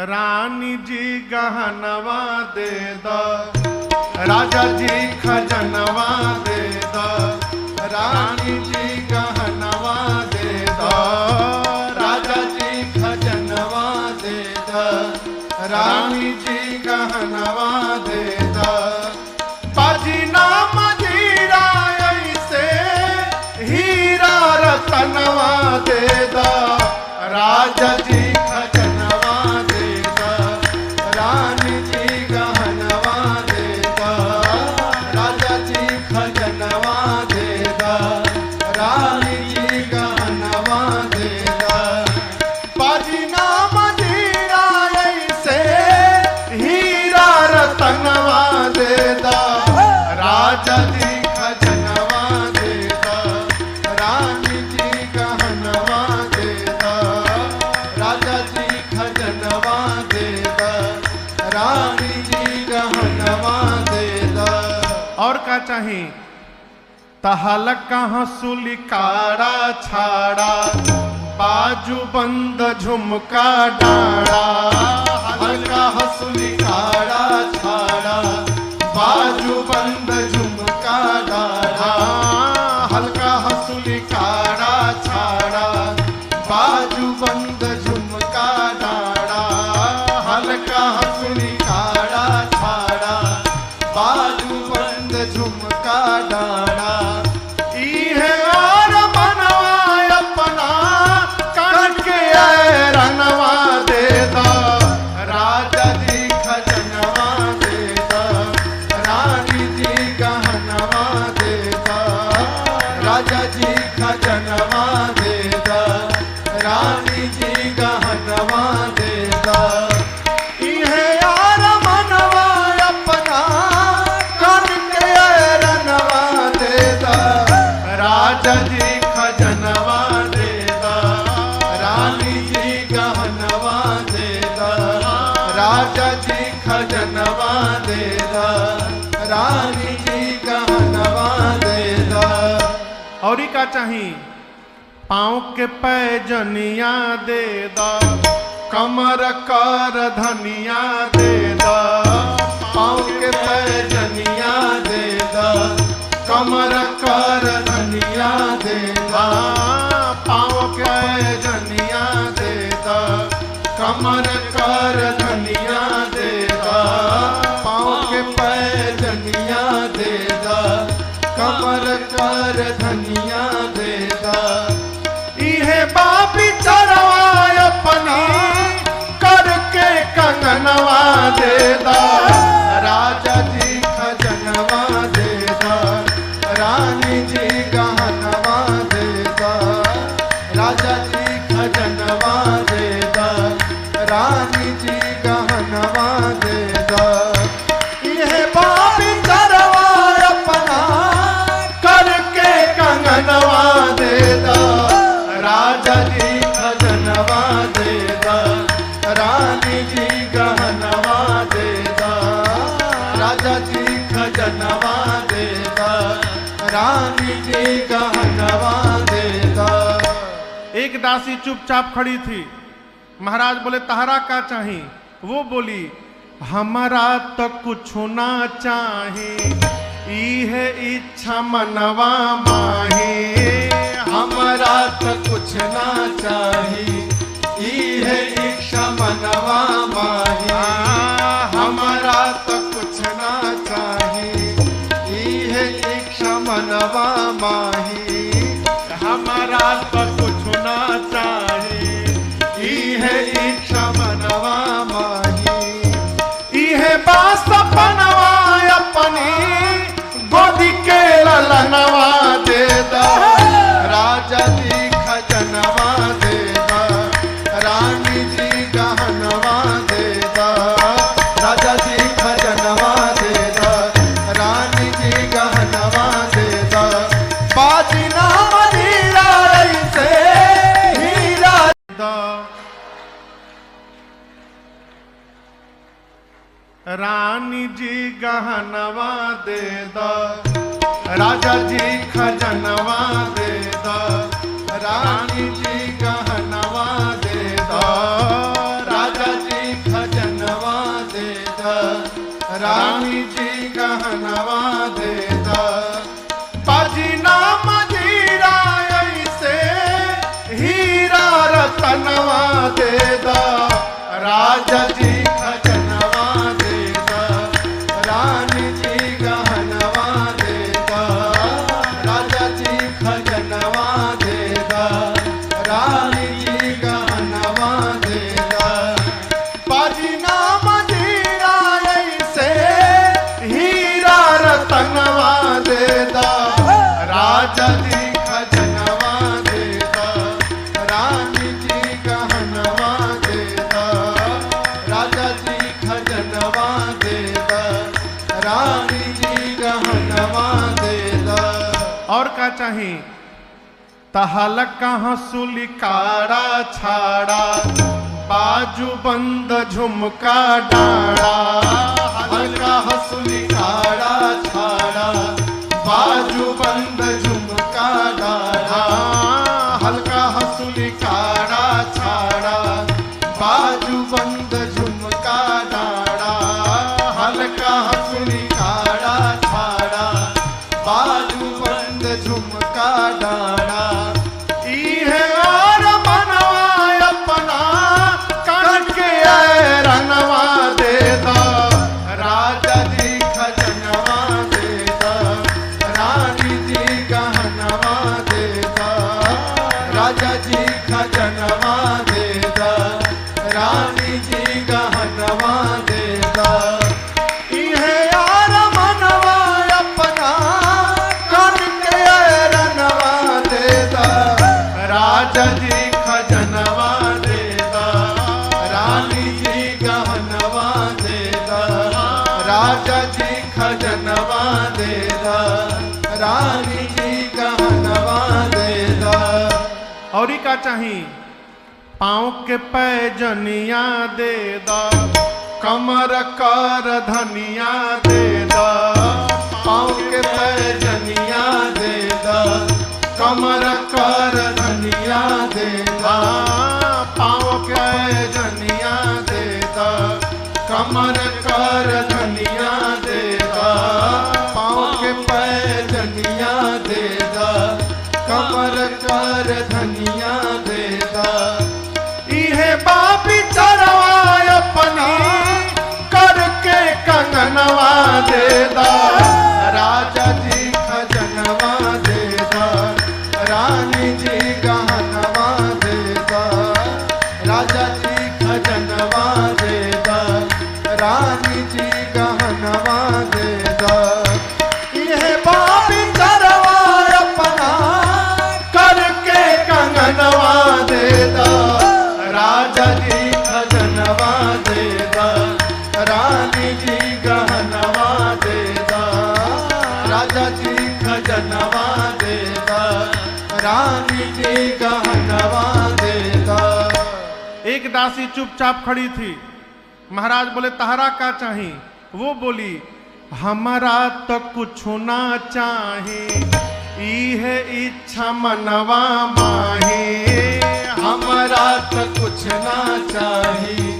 रानी जी गहनवा दे द, राजा जी खजनवा दे द, रानी जी गहनवा दे द, राजा जी खजनवा दे द, रानी जी गहनवा दे द। बाजी ना मजीरा ऐसे हीरा रतनवा दे द, राजा जी खजनवा दे द, रानी जी गहनवा दे द, राजा जी खजनवा दे द, रानी जी गहनवा दे द। बाजी ना मजीरा ऐसे हीरा रतनवा दे द, राजा जी खजनवा दे द, रानी जी गहनवा दे द, राजा जी खजनवा दे द, रानी जी गहनवा दे द। और का चाहिए? तहलक हंसुली काड़ा छाड़ा, बाजू बंद झुमका डाड़ा, हल्का हंसुली काड़ा छाड़ा, बाजू बंद झुमका डाड़ा, हल्का हंसुली काड़ा छाड़ा, बाजू बंद झुमका डाड़ा, हल्का हंसुली काड़ा छाड़ा, बाजू बंद झुमका डाड़ा। इहे और मनवा अपना करके रनवा दे द, राजा जी खजनवा दे द, रानी जी गहनवा दे द, राजा जी खजनवा दे द, रानी जी गहनवा दे द। इहे यार मनवा अपना करके रनवा दे द, राजा जी खजनवा दे द, रानी जी गहनवा दे द, राजा जी खजनवा दे द, रानी जी गहनवा दे द। और ही का चाहिए? पाँव के पैजनिया दे द, कमर कर धनिया दे द, पाँव के पैजनिया दे द, कमर कर धनिया दे द, पाँव के पैजनिया दे द, कमर कर धनिया दे द, पाँव के पैजनिया दे द, कमर कर धनिया दे द। इहे बापी चरवा अपनी करके कंगनवा दे द, राजा जी खजनवा दे द, रानी जी गहनवा दे द, राजा जी खजनवा दे द, रानी जी गहनवा दे द। इहे बापी चरवा अपना करके कंगनवा दे द, राजा जी खजनवा दे द, रानी जी गहनवा दे द, राजा जी खजनवा दे द, रानी जी गहनवा दे द। एक दासी चुपचाप खड़ी थी। महाराज बोले तहरा का चाहिए? वो बोली हमारा तो कुछ ना चाहिए, इहे इच्छा मनवा माही, हमारा तो कुछ ना चाहिए, इहे इच्छा मनवा माही, हमारा तो कुछ ना चाहिए, इहे इच्छा मनवा माही, हमारा तो कुछ ना चाहिए, इहे इच्छा मनवा माही। इहे बास बनवा अपनी गोदी के ललनवा दे द, राजा जी खजनवा दे द, रानी जी गहनवा दे द, राजा जी खजनवा दे द, रानी जी गहनवा दे द। बाजी ना मजीरा ऐसे हीरा द, रानी जी गहनवा दे द, राजा जी खजनवा दे द, रानी जी गहनवा दे दा, राजा जी खजनवा दे दा, रानी जी गहनवा दे दा। बाजी ना मजीरा ऐसे हीरा रतनवा दे दा, राजा जी खजनवा दे दा, रानी जी गहनवा दे दा, राजा जी खजनवा दे दा, रानी जी गहनवा दे दा। बाजी ना मजीरा ऐसे हीरा रतनवा दे दा, राजा जी खजनवा दे दा, रानी जी गहनवा दे दा, राजा जी खजनवा दे दा, रानी जी गहनवा दे दा। और का चाहिए? तहलक हंसुली काड़ा छाड़ा, बाजू बंद झुमका डाड़ा, हल्का हंसुली काड़ा छाड़ा, बाजू बंद झुमका डाड़ा, हल्का हंसुली काड़ा छाड़ा, बाजू बंद झुमका डाड़ा, हल्का हंसुली काड़ा छाड़ा, बाजू बंद झुमका डाड़ा। इहे और मनवा अपना करके रनवा दे दा, राजा जी खजनवा दे दा, रानी जी गहनवा दे दा, राजा जी खजनवा दे दा, रानी जी गहनवा दे दा। इहे यार मनवा अपना करके रनवा दे दा, राजा जी खजनवा दे दा, रानी जी गहनवा दे दा, राजा जी खजनवा दे दा, रानी जी गहनवा दे दा। और ही का चाहिए? पाँव के पैजनिया दे दा, कमर कर धनिया दे दा, पाँव के पैजनिया दे दा, कमर कर धनिया दे दा, पाँव के पैजनिया दे दा, कमर कर धनिया दे दा, पाँव के पैजनिया दे दा, कमर कर धनिया दे दा। इहे बापी चरवा अपनी करके कंगनवा दे दा, राजा जी खजनवा दे दा, रानी जी गहनवा दे दा, राजा जी खजनवा दे दा, रानी जी गहनवा दे दा। इहे बापी चरवा अपना करके कंगनवा दे दा, राजा जी खजनवा दे दा, रानी जी गहनवा दे दा, राजा जी खजनवा दे दा, रानी जी गहनवा दे दा। एक दासी चुपचाप खड़ी थी। महाराज बोले तहरा का चाहिए? वो बोली हमारा तो कुछ ना चाहिए, इहे इच्छा मनवा माही, हमारा तो कुछ ना चाहिए,